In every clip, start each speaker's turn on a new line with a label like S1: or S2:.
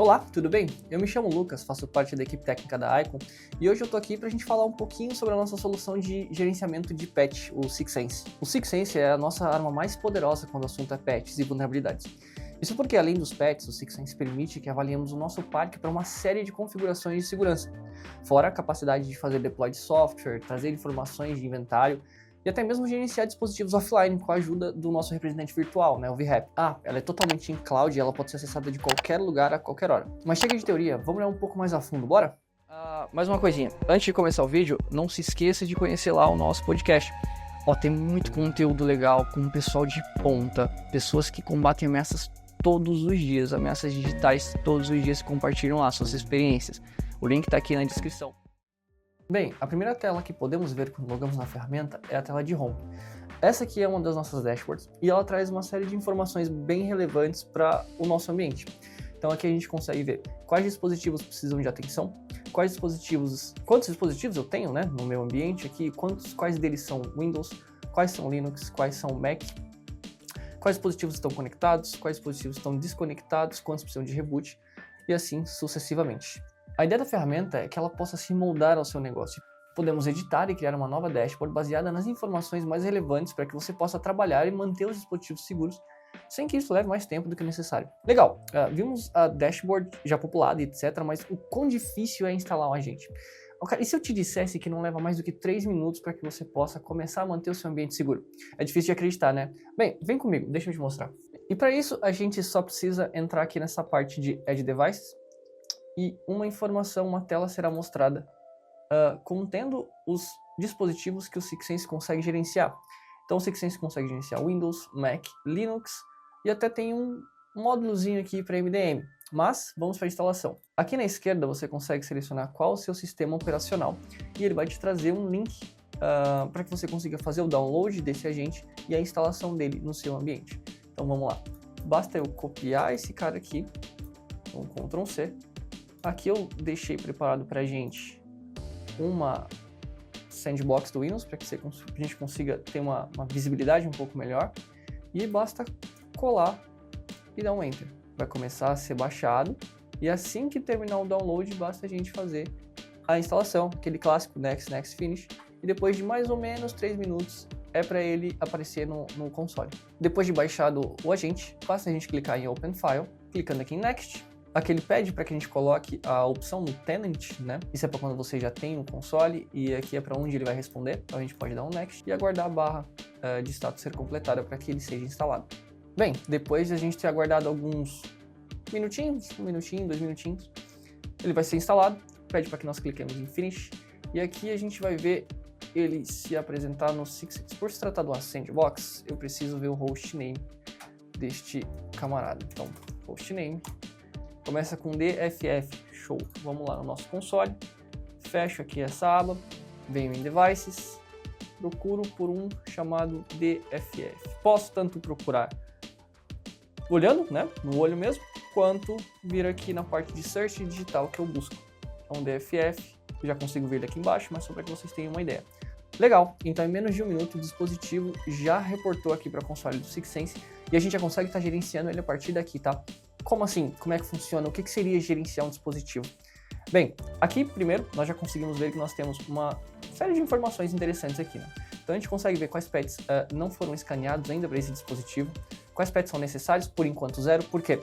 S1: Olá, tudo bem? Eu me chamo Lucas, faço parte da equipe técnica da Icon e hoje eu tô aqui pra gente falar um pouquinho sobre a nossa solução de gerenciamento de patch, o SigSense. O SigSense é a nossa arma mais poderosa quando o assunto é patches e vulnerabilidades. Isso porque, além dos patches, o SigSense permite que avaliemos o nosso parque para uma série de configurações de segurança, fora a capacidade de fazer deploy de software, trazer informações de inventário e até mesmo gerenciar dispositivos offline com a ajuda do nosso representante virtual, o VRAP. Ela é totalmente em cloud e ela pode ser acessada de qualquer lugar a qualquer hora. Mas chega de teoria, vamos olhar um pouco mais a fundo, bora? Mais uma coisinha, antes de começar o vídeo, não se esqueça de conhecer lá o nosso podcast. Tem muito conteúdo legal com o pessoal de ponta, pessoas que combatem ameaças todos os dias, ameaças digitais todos os dias, compartilham lá suas experiências. O link tá aqui na descrição. Bem, a primeira tela que podemos ver quando logamos na ferramenta é a tela de Home. Essa aqui é uma das nossas dashboards e ela traz uma série de informações bem relevantes para o nosso ambiente. Então aqui a gente consegue ver quais dispositivos precisam de atenção, quantos dispositivos eu tenho no meu ambiente aqui, quais deles são Windows, quais são Linux, quais são Mac, quais dispositivos estão conectados, quais dispositivos estão desconectados, quantos precisam de reboot e assim sucessivamente. A ideia da ferramenta é que ela possa se moldar ao seu negócio. Podemos editar e criar uma nova dashboard baseada nas informações mais relevantes para que você possa trabalhar e manter os dispositivos seguros, sem que isso leve mais tempo do que necessário. Legal, vimos a dashboard já populada e etc, mas o quão difícil é instalar um agente? E se eu te dissesse que não leva mais do que 3 minutos para que você possa começar a manter o seu ambiente seguro? É difícil de acreditar, né? Bem, vem comigo, deixa eu te mostrar. E para isso, a gente só precisa entrar aqui nessa parte de Add Devices, e uma tela será mostrada contendo os dispositivos que o SigSense consegue gerenciar. Então o SigSense consegue gerenciar Windows, Mac, Linux e até tem um módulozinho aqui para MDM. Mas vamos para a instalação. Aqui na esquerda você consegue selecionar qual o seu sistema operacional e ele vai te trazer um link para que você consiga fazer o download desse agente e a instalação dele no seu ambiente. Então vamos lá. Basta eu copiar esse cara aqui, com Ctrl C. Aqui eu deixei preparado para a gente uma sandbox do Windows, para que a gente consiga ter uma visibilidade um pouco melhor. E basta colar e dar um Enter. Vai começar a ser baixado. E assim que terminar o download, basta a gente fazer a instalação, aquele clássico Next, Next, Finish. E depois de mais ou menos 3 minutos, é para ele aparecer no console. Depois de baixado o agente, basta a gente clicar em Open File, clicando aqui em Next. Aqui ele pede para que a gente coloque a opção no Tenant, Isso é para quando você já tem um console e aqui é para onde ele vai responder. Então a gente pode dar um Next e aguardar a barra de status ser completada para que ele seja instalado. Bem, depois de a gente ter aguardado alguns minutinhos, 1 minutinho, 2 minutinhos, ele vai ser instalado, pede para que nós cliquemos em Finish e aqui a gente vai ver ele se apresentar no SigSense. Por se tratar de uma sandbox, eu preciso ver o hostname deste camarada. Então, hostname começa com DFF, show. Vamos lá no nosso console, fecho aqui essa aba, venho em Devices, procuro por um chamado DFF. Posso tanto procurar olhando, no olho mesmo, quanto vir aqui na parte de Search digital que eu busco. Então DFF, eu já consigo ver daqui embaixo, mas só para que vocês tenham uma ideia. Legal, então em menos de 1 minuto o dispositivo já reportou aqui para o console do SigSense e a gente já consegue estar gerenciando ele a partir daqui, tá? Como assim? Como é que funciona? O que seria gerenciar um dispositivo? Bem, aqui primeiro nós já conseguimos ver que nós temos uma série de informações interessantes aqui, Então a gente consegue ver quais patches não foram escaneados ainda para esse dispositivo, quais patches são necessários, por enquanto 0, por quê?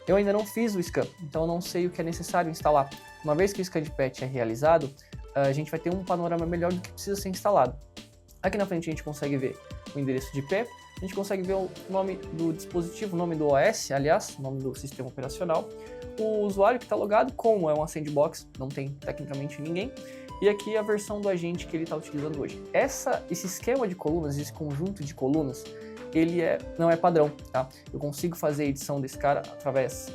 S1: Eu ainda não fiz o scan, então eu não sei o que é necessário instalar. Uma vez que o scan de patch é realizado, a gente vai ter um panorama melhor do que precisa ser instalado. Aqui na frente a gente consegue ver o endereço de IP, a gente consegue ver o nome do dispositivo, o nome do OS, aliás, o nome do sistema operacional, o usuário que está logado, como é uma sandbox, não tem tecnicamente ninguém, e aqui a versão do agente que ele está utilizando hoje. Esse esquema de colunas, esse conjunto de colunas, ele não é padrão, tá? Eu consigo fazer a edição desse cara através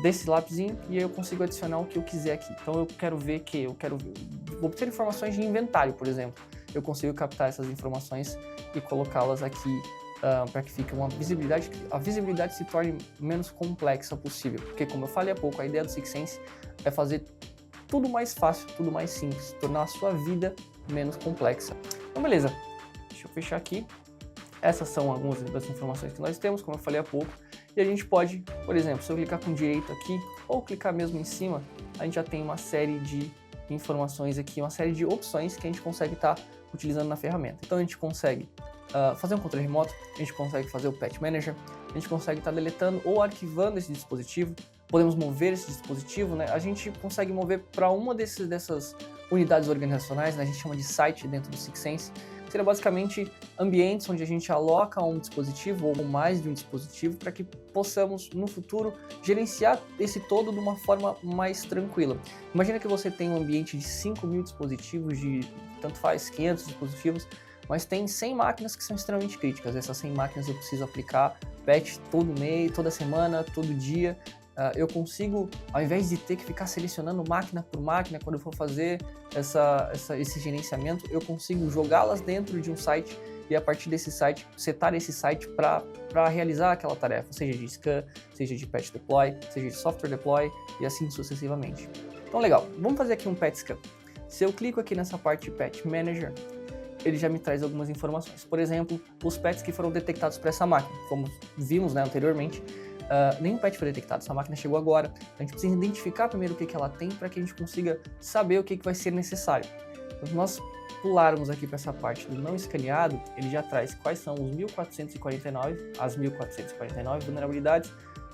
S1: desse lapisinho e aí eu consigo adicionar o que eu quiser aqui. Então eu quero ver vou obter informações de inventário, por exemplo. Eu consigo captar essas informações e colocá-las aqui para que fique a visibilidade se torne menos complexa possível. Porque, como eu falei há pouco, a ideia do SigSense é fazer tudo mais fácil, tudo mais simples, tornar a sua vida menos complexa. Então, beleza. Deixa eu fechar aqui. Essas são algumas das informações que nós temos, como eu falei há pouco. E a gente pode, por exemplo, se eu clicar com direito aqui, ou clicar mesmo em cima, a gente já tem uma série de informações aqui, uma série de opções que a gente consegue estar utilizando na ferramenta. Então a gente consegue fazer um controle remoto, a gente consegue fazer o Patch Manager, a gente consegue estar deletando ou arquivando esse dispositivo, podemos mover esse dispositivo, né? A gente consegue mover para uma dessas unidades organizacionais, né? A gente chama de site dentro do SIGSense, que seria basicamente ambientes onde a gente aloca um dispositivo ou mais de um dispositivo para que possamos, no futuro, gerenciar esse todo de uma forma mais tranquila. Imagina que você tem um ambiente de 5.000 dispositivos, de tanto faz 500 dispositivos, mas tem 100 máquinas que são extremamente críticas. Essas 100 máquinas eu preciso aplicar patch todo mês, toda semana, todo dia. Eu consigo, ao invés de ter que ficar selecionando máquina por máquina quando eu for fazer esse gerenciamento, eu consigo jogá-las dentro de um site e a partir desse site, setar esse site para realizar aquela tarefa, seja de scan, seja de patch deploy, seja de software deploy e assim sucessivamente. Então legal, vamos fazer aqui um patch scan. Se eu clico aqui nessa parte de Patch Manager, ele já me traz algumas informações. Por exemplo, os patches que foram detectados para essa máquina, como vimos, né, anteriormente. Nenhum patch foi detectado, essa máquina chegou agora. A gente precisa identificar primeiro o que ela tem para que a gente consiga saber o que vai ser necessário. Então, se nós pularmos aqui para essa parte do não escaneado, ele já traz quais são os 1.449, as 1.449 vulnerabilidades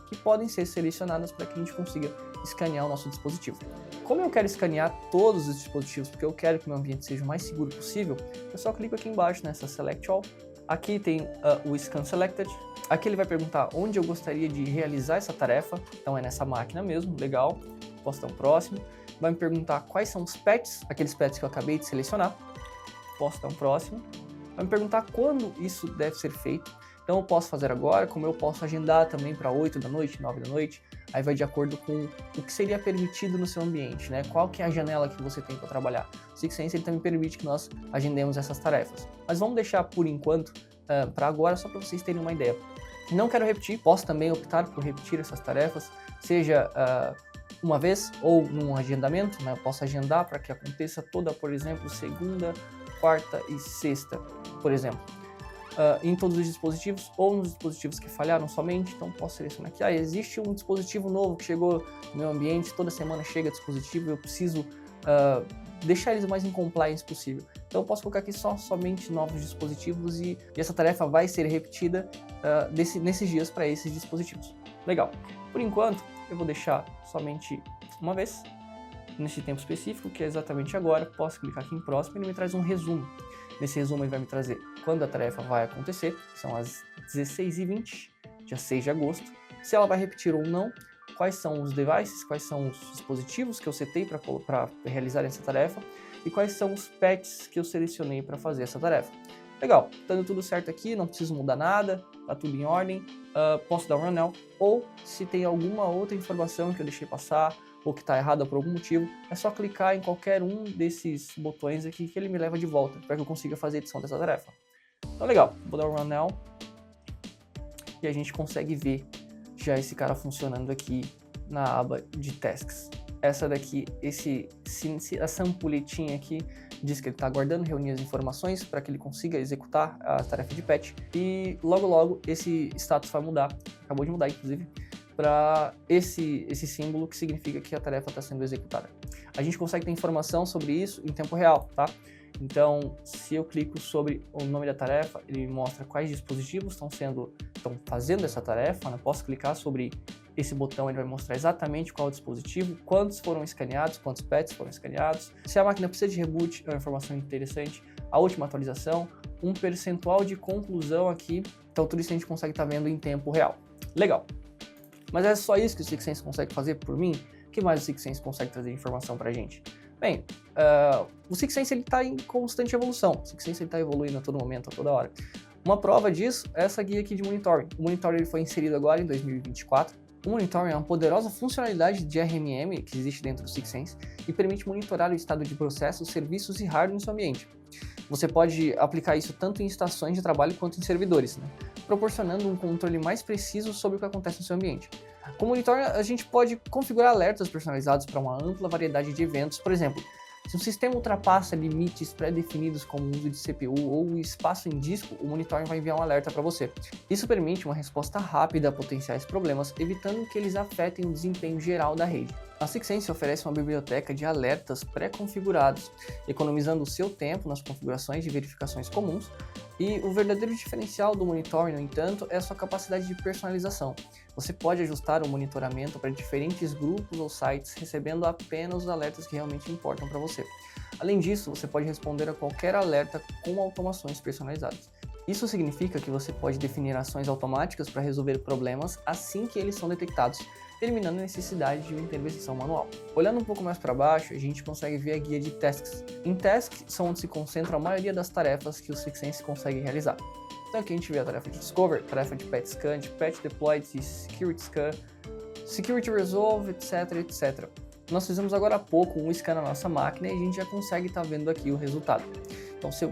S1: que podem ser selecionadas para que a gente consiga escanear o nosso dispositivo. Como eu quero escanear todos os dispositivos, porque eu quero que meu ambiente seja o mais seguro possível, eu só clico aqui embaixo nessa Select All. Aqui tem o Scan Selected. Aqui ele vai perguntar onde eu gostaria de realizar essa tarefa. Então é nessa máquina mesmo, legal. Posso dar um próximo. Vai me perguntar quais são os patches, aqueles patches que eu acabei de selecionar. Posso dar um próximo. Vai me perguntar quando isso deve ser feito. Então eu posso fazer agora, como eu posso agendar também para 8 da noite, 9 da noite. Aí vai de acordo com o que seria permitido no seu ambiente, né? Qual que é a janela que você tem para trabalhar. O SIGSense ele também permite que nós agendemos essas tarefas. Mas vamos deixar por enquanto para agora, só para vocês terem uma ideia. Não quero repetir, posso também optar por repetir essas tarefas, seja uma vez ou num agendamento, né? Eu posso agendar para que aconteça toda, por exemplo, segunda, quarta e sexta, por exemplo. Em todos os dispositivos ou nos dispositivos que falharam somente, então posso selecionar aqui, existe um dispositivo novo que chegou no meu ambiente, toda semana chega dispositivo, eu preciso deixar eles o mais em compliance possível. Então eu posso colocar aqui somente novos dispositivos e essa tarefa vai ser repetida nesses dias para esses dispositivos. Legal. Por enquanto, eu vou deixar somente uma vez, nesse tempo específico, que é exatamente agora. Posso clicar aqui em próximo e ele me traz um resumo. Nesse resumo ele vai me trazer quando a tarefa vai acontecer, são as 16h20, dia 6 de agosto, se ela vai repetir ou não, quais são os devices, quais são os dispositivos que eu setei para realizar essa tarefa e quais são os patches que eu selecionei para fazer essa tarefa. Legal, dando tudo certo aqui, não preciso mudar nada, tá tudo em ordem, posso dar um run now, ou se tem alguma outra informação que eu deixei passar, ou que está errada por algum motivo, é só clicar em qualquer um desses botões aqui que ele me leva de volta, para que eu consiga fazer a edição dessa tarefa. Então legal, vou dar um run now, e a gente consegue ver já esse cara funcionando aqui na aba de tasks. Essa daqui, essa ampulhetinha aqui, diz que ele está aguardando reunir as informações para que ele consiga executar a tarefa de patch, e logo esse status vai mudar, acabou de mudar inclusive, para esse símbolo que significa que a tarefa está sendo executada. A gente consegue ter informação sobre isso em tempo real, tá? Então, se eu clico sobre o nome da tarefa, ele me mostra quais dispositivos estão fazendo essa tarefa, né? Posso clicar sobre esse botão, ele vai mostrar exatamente qual dispositivo, quantos foram escaneados, quantos patches foram escaneados, se a máquina precisa de reboot, é uma informação interessante, a última atualização, um percentual de conclusão aqui, então tudo isso a gente consegue estar vendo em tempo real. Legal. Mas é só isso que o SIGSense consegue fazer por mim? O que mais o SIGSense consegue trazer informação pra gente? Bem, o SIGSense está em constante evolução. O SIGSense está evoluindo a todo momento, a toda hora. Uma prova disso é essa guia aqui de monitoring. O monitoring ele foi inserido agora em 2024. O monitoring é uma poderosa funcionalidade de RMM que existe dentro do SIGSense e permite monitorar o estado de processos, serviços e hardware no seu ambiente. Você pode aplicar isso tanto em estações de trabalho quanto em servidores, né? Proporcionando um controle mais preciso sobre o que acontece no seu ambiente. Com o monitoring, a gente pode configurar alertas personalizados para uma ampla variedade de eventos. Por exemplo, Se um sistema ultrapassa limites pré-definidos como o uso de CPU ou o espaço em disco, o monitoring vai enviar um alerta para você. Isso permite uma resposta rápida a potenciais problemas, evitando que eles afetem o desempenho geral da rede. A Sixense oferece uma biblioteca de alertas pré-configurados, economizando o seu tempo nas configurações de verificações comuns, e o verdadeiro diferencial do monitoring, no entanto, é a sua capacidade de personalização. Você pode ajustar o monitoramento para diferentes grupos ou sites, recebendo apenas os alertas que realmente importam para você. Além disso, você pode responder a qualquer alerta com automações personalizadas. Isso significa que você pode definir ações automáticas para resolver problemas assim que eles são detectados, eliminando a necessidade de uma intervenção manual. Olhando um pouco mais para baixo, a gente consegue ver a guia de tasks. Em tasks são onde se concentra a maioria das tarefas que o Sixense consegue realizar. Então aqui a gente vê a tarefa de Discover, tarefa de Patch Scan, de Patch Deploy, de Security Scan, Security Resolve, etc, etc. Nós fizemos agora há pouco um scan na nossa máquina e a gente já consegue estar vendo aqui o resultado. Então, se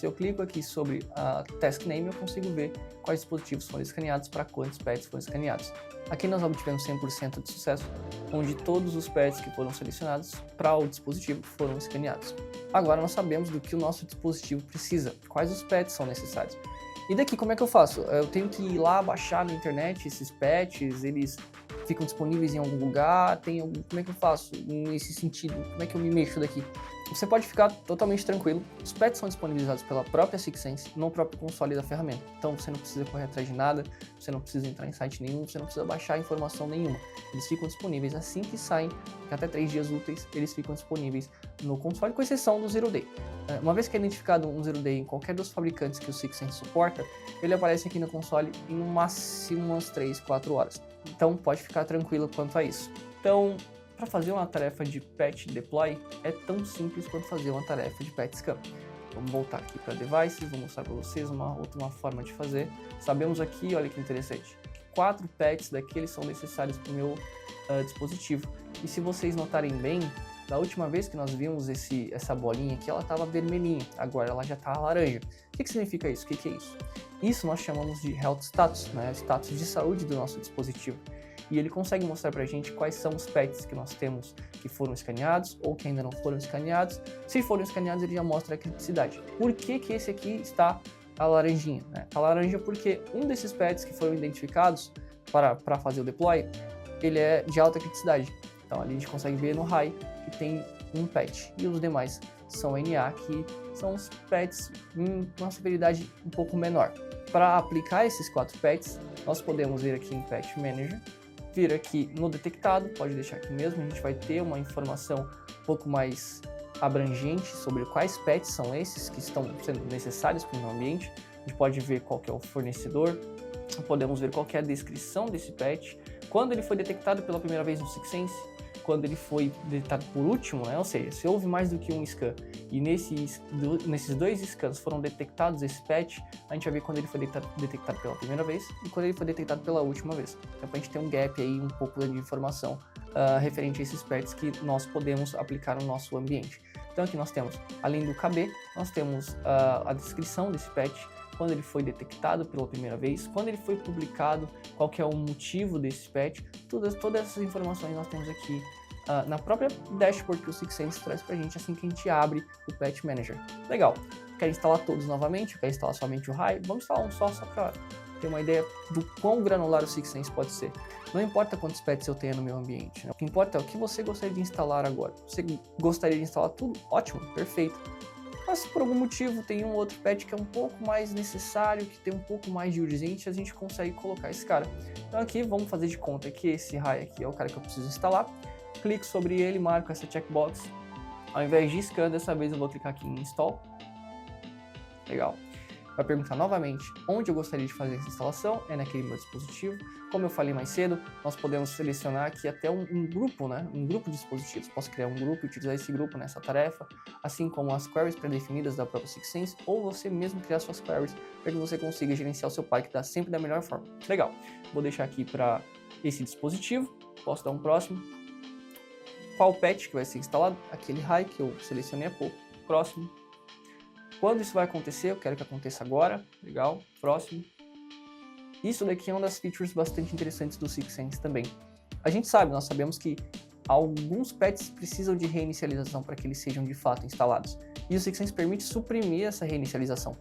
S1: eu clico aqui sobre a Task Name, eu consigo ver quais dispositivos foram escaneados para quantos patches foram escaneados. Aqui nós obtivemos 100% de sucesso, onde todos os patches que foram selecionados para o dispositivo foram escaneados. Agora nós sabemos do que o nosso dispositivo precisa, quais os patches são necessários. E daqui como é que eu faço? Eu tenho que ir lá baixar na internet esses patches, eles ficam disponíveis em algum lugar, como é que eu faço nesse sentido? Como é que eu me mexo daqui? Você pode ficar totalmente tranquilo, os patches são disponibilizados pela própria Sixense no próprio console da ferramenta, então você não precisa correr atrás de nada, você não precisa entrar em site nenhum, você não precisa baixar informação nenhuma, eles ficam disponíveis assim que saem, até 3 dias úteis eles ficam disponíveis no console, com exceção do Zero Day. Uma vez que é identificado um Zero Day em qualquer dos fabricantes que o Sixense suporta, ele aparece aqui no console em no máximo umas 3, 4 horas, então pode ficar tranquilo quanto a isso. Então, para fazer uma tarefa de Patch Deploy é tão simples quanto fazer uma tarefa de Patch Scan. Vamos voltar aqui para Devices, vou mostrar para vocês uma forma de fazer. Sabemos aqui, olha que interessante, que 4 patches daqueles são necessários para o meu dispositivo. E se vocês notarem bem, da última vez que nós vimos essa bolinha aqui, ela estava vermelhinha, agora ela já está laranja. O que significa isso? O que é isso? Isso nós chamamos de Health Status, né? Status de saúde do nosso dispositivo. E ele consegue mostrar para a gente quais são os patches que nós temos que foram escaneados ou que ainda não foram escaneados. Se foram escaneados, ele já mostra a criticidade. Por que que esse aqui está a laranjinha? Né? A laranja porque um desses patches que foram identificados para fazer o deploy, ele é de alta criticidade. Então ali a gente consegue ver no high que tem um patch e os demais são NA, que são os patches com uma severidade um pouco menor. Para aplicar esses 4 patches, nós podemos vir aqui em Patch Manager, vir aqui no detectado, pode deixar aqui mesmo, a gente vai ter uma informação um pouco mais abrangente sobre quais patches são esses que estão sendo necessários para o meu ambiente. A gente pode ver qual que é o fornecedor, podemos ver qual que é a descrição desse patch, quando ele foi detectado pela primeira vez no Sixense, quando ele foi detectado por último, né? Ou seja, se houve mais do que um scan e nesses 2 scans foram detectados esse patch, a gente vai ver quando ele foi detectado pela primeira vez e quando ele foi detectado pela última vez. Então, para a gente ter um gap aí, um pouco de informação referente a esses patches que nós podemos aplicar no nosso ambiente. Então aqui nós temos, além do KB, nós temos a descrição desse patch, quando ele foi detectado pela primeira vez, quando ele foi publicado, qual que é o motivo desse patch, todas essas informações nós temos aqui na própria dashboard que o Sixense traz pra gente assim que a gente abre o Patch Manager. Legal, quer instalar todos novamente, quer instalar somente o High, vamos instalar um só para ter uma ideia do quão granular o Sixense pode ser. Não importa quantos patches eu tenha no meu ambiente, né? O que importa é o que você gostaria de instalar agora. Você gostaria de instalar tudo? Ótimo, perfeito. Mas se por algum motivo tem um outro patch que é um pouco mais necessário, que tem um pouco mais de urgência, a gente consegue colocar esse cara. Então aqui vamos fazer de conta que esse High aqui é o cara que eu preciso instalar. Clico sobre ele, marco essa checkbox. Ao invés de scan, dessa vez eu vou clicar aqui em Install. Legal. Vai perguntar novamente onde eu gostaria de fazer essa instalação, é naquele meu dispositivo. Como eu falei mais cedo, nós podemos selecionar aqui até um grupo, né? Um grupo de dispositivos. Posso criar um grupo e utilizar esse grupo nessa tarefa, assim como as queries pré-definidas da própria Sixense, ou você mesmo criar suas queries para que você consiga gerenciar o seu parque sempre da melhor forma. Legal. Vou deixar aqui para esse dispositivo. Posso dar um próximo. Qual patch que vai ser instalado? Aquele High que eu selecionei há pouco. Próximo. Quando isso vai acontecer? Eu quero que aconteça agora. Legal. Próximo. Isso daqui é uma das features bastante interessantes do Sixense também. A gente sabe, nós sabemos que alguns patches precisam de reinicialização para que eles sejam de fato instalados. E o SixSense permite suprimir essa reinicialização.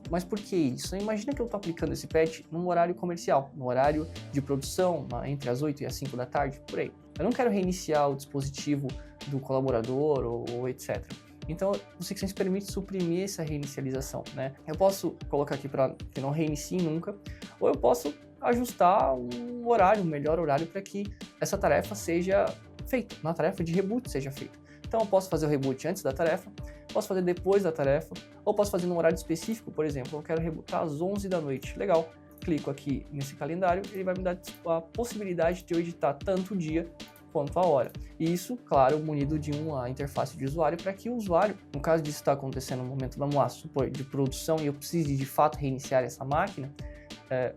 S1: Mas por que isso? Imagina que eu estou aplicando esse patch num horário comercial, no horário de produção, entre as 8 e as 5 da tarde, por aí. Eu não quero reiniciar o dispositivo do colaborador ou etc. Então, o SixSense permite suprimir essa reinicialização, né? Eu posso colocar aqui para que não reinicie nunca, ou eu posso ajustar um horário, um melhor horário para que essa tarefa seja feita, uma tarefa de reboot seja feita. Então, eu posso fazer o reboot antes da tarefa, posso fazer depois da tarefa, ou posso fazer num horário específico, por exemplo, eu quero rebootar às 11 da noite. Legal, clico aqui nesse calendário, ele vai me dar a possibilidade de eu editar tanto o dia quanto a hora. E isso, claro, munido de uma interface de usuário para que o usuário, no caso disso estar acontecendo no momento, vamos lá, supor, de produção e eu precise de fato reiniciar essa máquina,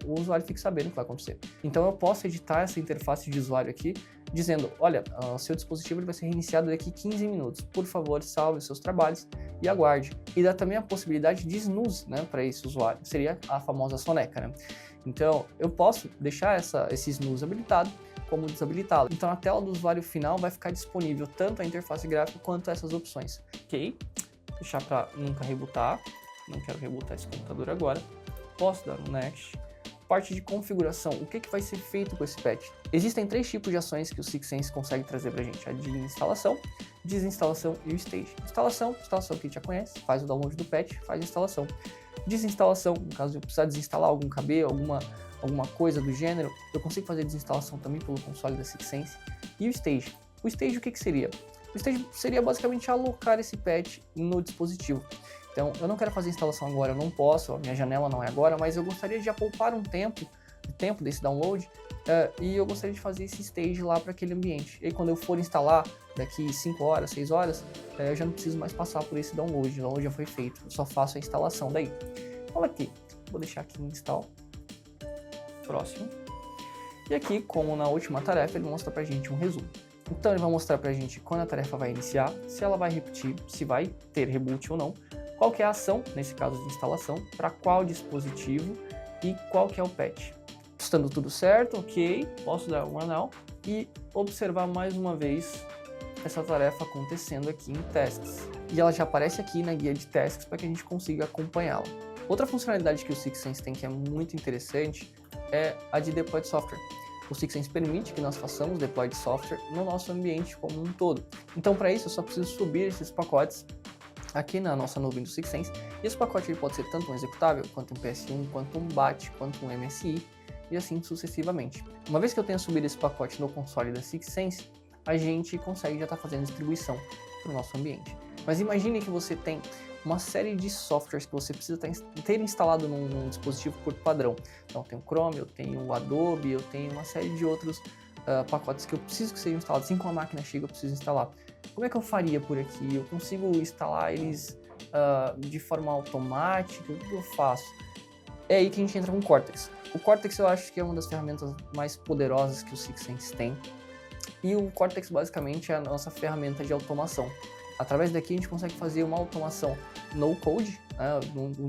S1: o usuário fique sabendo o que vai acontecer. Então eu posso editar essa interface de usuário aqui, dizendo, olha, seu dispositivo ele vai ser reiniciado daqui 15 minutos. Por favor, salve os seus trabalhos e aguarde. E dá também a possibilidade de snooze, né, para esse usuário. Seria a famosa soneca, né? Então eu posso deixar esse snooze habilitado como desabilitá-lo. Então a tela do usuário final vai ficar disponível tanto a interface gráfica quanto essas opções. Ok? Deixar para nunca rebootar. Não quero rebootar esse computador agora. Posso dar um Next. Parte de configuração, o que vai ser feito com esse patch? Existem 3 tipos de ações que o SixSense consegue trazer para a gente: a de instalação, desinstalação e o stage. Instalação que a gente já conhece, faz o download do patch, faz a instalação. Desinstalação, no caso de eu precisar desinstalar algum KB, alguma coisa do gênero, eu consigo fazer desinstalação também pelo console da SixSense. E o stage? O stage o que seria? O stage seria basicamente alocar esse patch no dispositivo. Então, eu não quero fazer a instalação agora, eu não posso, a minha janela não é agora, mas eu gostaria de já poupar o tempo desse download, e eu gostaria de fazer esse stage lá para aquele ambiente. E aí, quando eu for instalar daqui 5 horas, 6 horas, eu já não preciso mais passar por esse download, o download já foi feito, eu só faço a instalação daí. Olha aqui, vou deixar aqui em install, próximo. E aqui, como na última tarefa, ele mostra pra gente um resumo. Então, ele vai mostrar pra gente quando a tarefa vai iniciar, se ela vai repetir, se vai ter reboot ou não, qual que é a ação, nesse caso de instalação, para qual dispositivo e qual que é o patch. Estando tudo certo, ok, posso dar um Now e observar mais uma vez essa tarefa acontecendo aqui em Tasks. E ela já aparece aqui na guia de Tasks para que a gente consiga acompanhá-la. Outra funcionalidade que o SixSense tem que é muito interessante é a de Deploy de Software. O SixSense permite que nós façamos deploy de software no nosso ambiente como um todo. Então, para isso, eu só preciso subir esses pacotes aqui na nossa nuvem do SixSense. E esse pacote ele pode ser tanto um executável, quanto um PS1, quanto um BAT, quanto um MSI, e assim sucessivamente. Uma vez que eu tenha subido esse pacote no console da SixSense, a gente consegue já estar fazendo distribuição para o nosso ambiente. Mas imagine que você tem uma série de softwares que você precisa ter instalado num dispositivo por padrão. Então, eu tenho o Chrome, eu tenho o Adobe, eu tenho uma série de outros pacotes que eu preciso que sejam instalados. Assim como a máquina chega, eu preciso instalar. Como é que eu faria por aqui? Eu consigo instalar eles de forma automática? O que eu faço? É aí que a gente entra com o Cortex. O Cortex eu acho que é uma das ferramentas mais poderosas que o SixSense tem. E o Cortex basicamente é a nossa ferramenta de automação. Através daqui a gente consegue fazer uma automação no code, né,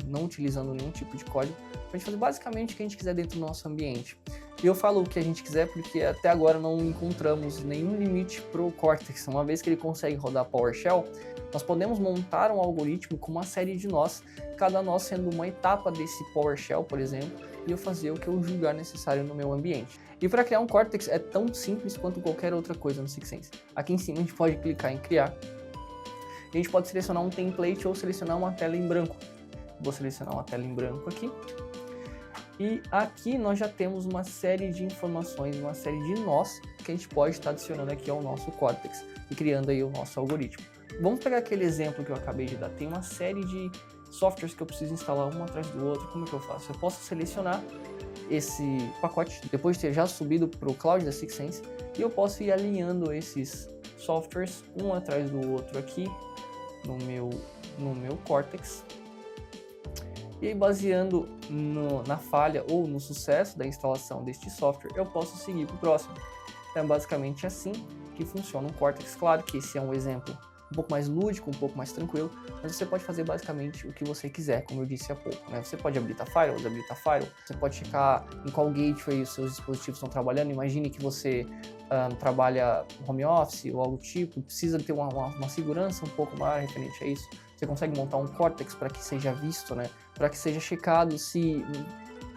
S1: não utilizando nenhum tipo de código, para a gente fazer basicamente o que a gente quiser dentro do nosso ambiente. E eu falo o que a gente quiser porque até agora não encontramos nenhum limite para o Cortex. Uma vez que ele consegue rodar PowerShell, nós podemos montar um algoritmo com uma série de nós, cada nó sendo uma etapa desse PowerShell, por exemplo, e eu fazer o que eu julgar necessário no meu ambiente. E para criar um Cortex é tão simples quanto qualquer outra coisa no SixSense. Aqui em cima a gente pode clicar em criar. A gente pode selecionar um template ou selecionar uma tela em branco. Vou selecionar uma tela em branco aqui. E aqui nós já temos uma série de informações, uma série de nós que a gente pode estar adicionando aqui ao nosso Cortex e criando aí o nosso algoritmo. Vamos pegar aquele exemplo que eu acabei de dar. Tem uma série de softwares que eu preciso instalar um atrás do outro. Como é que eu faço? Eu posso selecionar esse pacote depois de ter já subido para o cloud da SixSense e eu posso ir alinhando esses softwares um atrás do outro aqui no meu Cortex. E aí, baseando na falha ou no sucesso da instalação deste software, eu posso seguir para o próximo. Então, é basicamente assim que funciona um Cortex. Claro que esse é um exemplo um pouco mais lúdico, um pouco mais tranquilo, mas você pode fazer basicamente o que você quiser, como eu disse há pouco, né? Você pode habilitar firewall, desabilitar firewall, você pode checar em qual gateway os seus dispositivos estão trabalhando. Imagine que você trabalha home office ou algo do tipo, precisa ter uma segurança um pouco maior referente a isso. Você consegue montar um Cortex para que seja visto, né? Para que seja checado se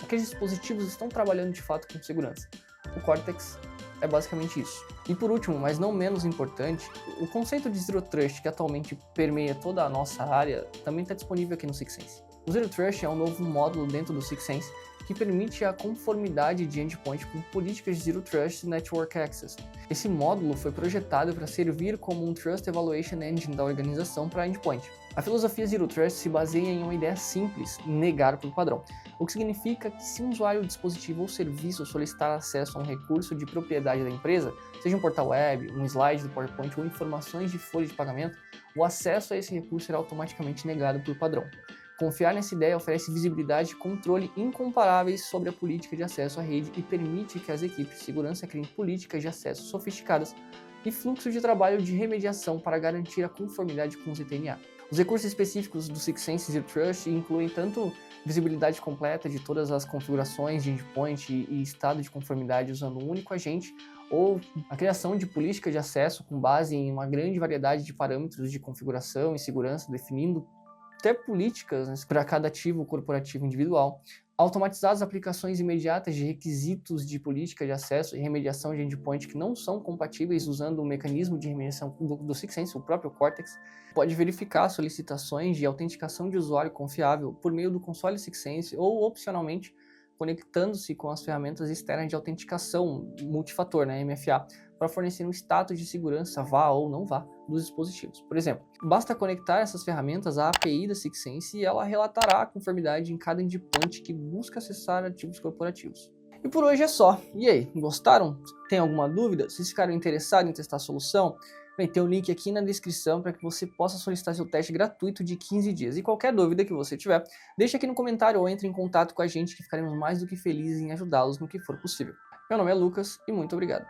S1: aqueles dispositivos estão trabalhando de fato com segurança. O Cortex é basicamente isso. E por último, mas não menos importante, o conceito de Zero Trust, que atualmente permeia toda a nossa área, também está disponível aqui no SigSense. O Zero Trust é um novo módulo dentro do SigSense que permite a conformidade de endpoint com políticas de Zero Trust Network Access. Esse módulo foi projetado para servir como um Trust Evaluation Engine da organização para endpoint. A filosofia Zero Trust se baseia em uma ideia simples, negar por padrão, o que significa que se um usuário, dispositivo ou serviço solicitar acesso a um recurso de propriedade da empresa, seja um portal web, um slide do PowerPoint ou informações de folha de pagamento, o acesso a esse recurso será automaticamente negado por padrão. Confiar nessa ideia oferece visibilidade e controle incomparáveis sobre a política de acesso à rede e permite que as equipes de segurança criem políticas de acesso sofisticadas e fluxo de trabalho de remediação para garantir a conformidade com o ZTNA. Os recursos específicos do SigSense Zero Trust incluem tanto visibilidade completa de todas as configurações de endpoint e estado de conformidade usando um único agente, ou a criação de política de acesso com base em uma grande variedade de parâmetros de configuração e segurança, definindo até políticas, né, para cada ativo corporativo individual, automatizar as aplicações imediatas de requisitos de política de acesso e remediação de endpoint que não são compatíveis usando o mecanismo de remediação do SigSense, o próprio Cortex, pode verificar solicitações de autenticação de usuário confiável por meio do console SigSense ou, opcionalmente, conectando-se com as ferramentas externas de autenticação multifator, né, MFA, para fornecer um status de segurança, vá ou não vá, dos dispositivos. Por exemplo, basta conectar essas ferramentas à API da SigSense e ela relatará a conformidade em cada endpoint que busca acessar ativos corporativos. E por hoje é só. E aí, gostaram? Tem alguma dúvida? Se ficaram interessados em testar a solução? Bem, tem um link aqui na descrição para que você possa solicitar seu teste gratuito de 15 dias. E qualquer dúvida que você tiver, deixa aqui no comentário ou entre em contato com a gente que ficaremos mais do que felizes em ajudá-los no que for possível. Meu nome é Lucas e muito obrigado.